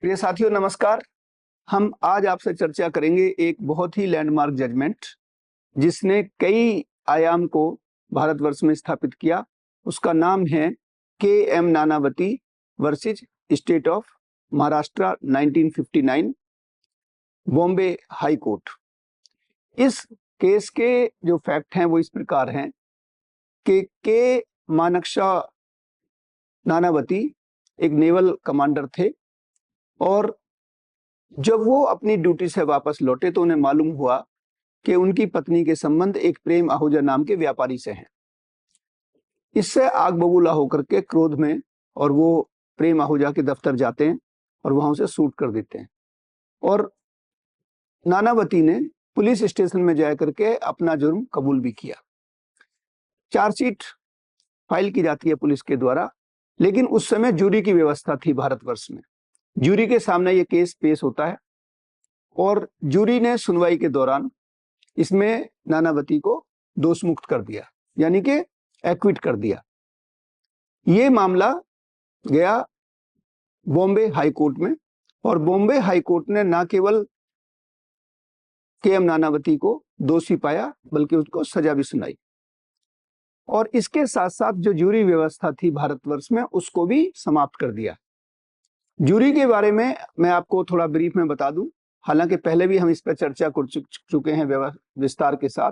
प्रिय साथियों नमस्कार। हम आज आपसे चर्चा करेंगे एक बहुत ही लैंडमार्क जजमेंट जिसने कई आयाम को भारतवर्ष में स्थापित किया। उसका नाम है KM. Nanavati versus state of Maharashtra 1959 Bombay high court. इस केस के जो फैक्ट हैं वो इस प्रकार हैं कि के मानक्षा नानावती एक नेवल कमांडर थे और जब वो अपनी ड्यूटी से वापस लौटे तो उन्हें मालूम हुआ कि उनकी पत्नी के संबंध एक प्रेम आहूजा नाम के व्यापारी से हैं। इससे आग बबूला होकर के क्रोध में और वो प्रेम आहूजा के दफ्तर जाते हैं और वहां उसे शूट कर देते हैं और नानावती ने पुलिस स्टेशन में जाकर के अपना जुर्म कबूल भी किया। चार्जशीट फाइल की जाती है पुलिस के द्वारा, लेकिन उस समय जूरी की व्यवस्था थी भारतवर्ष में। जूरी के सामने ये केस पेश होता है और जूरी ने सुनवाई के दौरान इसमें नानावती को दोष मुक्त कर दिया, यानी कि एक्विट कर दिया। ये मामला गया बॉम्बे हाई कोर्ट में और बॉम्बे हाई कोर्ट ने न केवल के.एम. नानावती को दोषी पाया बल्कि उसको सजा भी सुनाई और इसके साथ साथ जो जूरी व्यवस्था थी भारतवर्ष में उसको भी समाप्त कर दिया। जूरी के बारे में मैं आपको थोड़ा ब्रीफ में बता दूं, हालांकि पहले भी हम इस पर चर्चा कर चुके हैं विस्तार के साथ।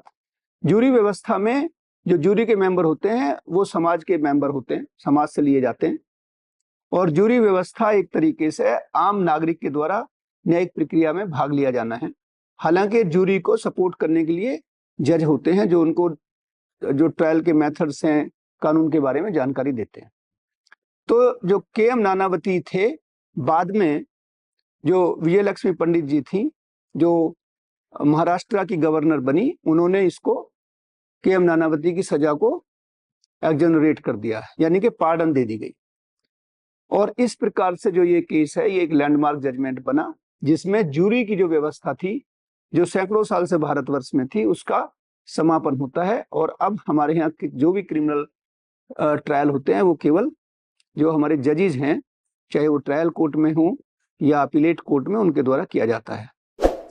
जूरी व्यवस्था में जो जूरी के मेंबर होते हैं वो समाज के मेंबर होते हैं, समाज से लिए जाते हैं और जूरी व्यवस्था एक तरीके से आम नागरिक के द्वारा न्यायिक प्रक्रिया में भाग लिया जाना है। हालांकि जूरी को सपोर्ट करने के लिए जज होते हैं जो उनको जो ट्रायल के मेथड्स हैं, कानून के बारे में जानकारी देते हैं। तो जो के.एम. नानावती थे, बाद में जो विजयलक्ष्मी पंडित जी थी जो महाराष्ट्र की गवर्नर बनी, उन्होंने इसको के.एम. नानावती की सजा को एक्सोनरेट कर दिया, यानी कि पार्डन दे दी गई। और इस प्रकार से जो ये केस है ये एक लैंडमार्क जजमेंट बना जिसमें जूरी की जो व्यवस्था थी जो सैकड़ों साल से भारतवर्ष में थी उसका समापन होता है। और अब हमारे यहाँ जो भी क्रिमिनल ट्रायल होते हैं वो केवल जो हमारे जजेज हैं, चाहे वो ट्रायल कोर्ट में हो या अपीलेट कोर्ट में, उनके द्वारा किया जाता है।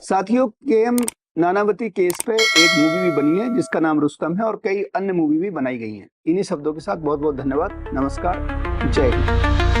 साथियों, के.एम. नानावती केस पे एक मूवी भी बनी है जिसका नाम रुस्तम है और कई अन्य मूवी भी बनाई गई हैं। इन्हीं शब्दों के साथ बहुत बहुत धन्यवाद। नमस्कार, जय हिंद।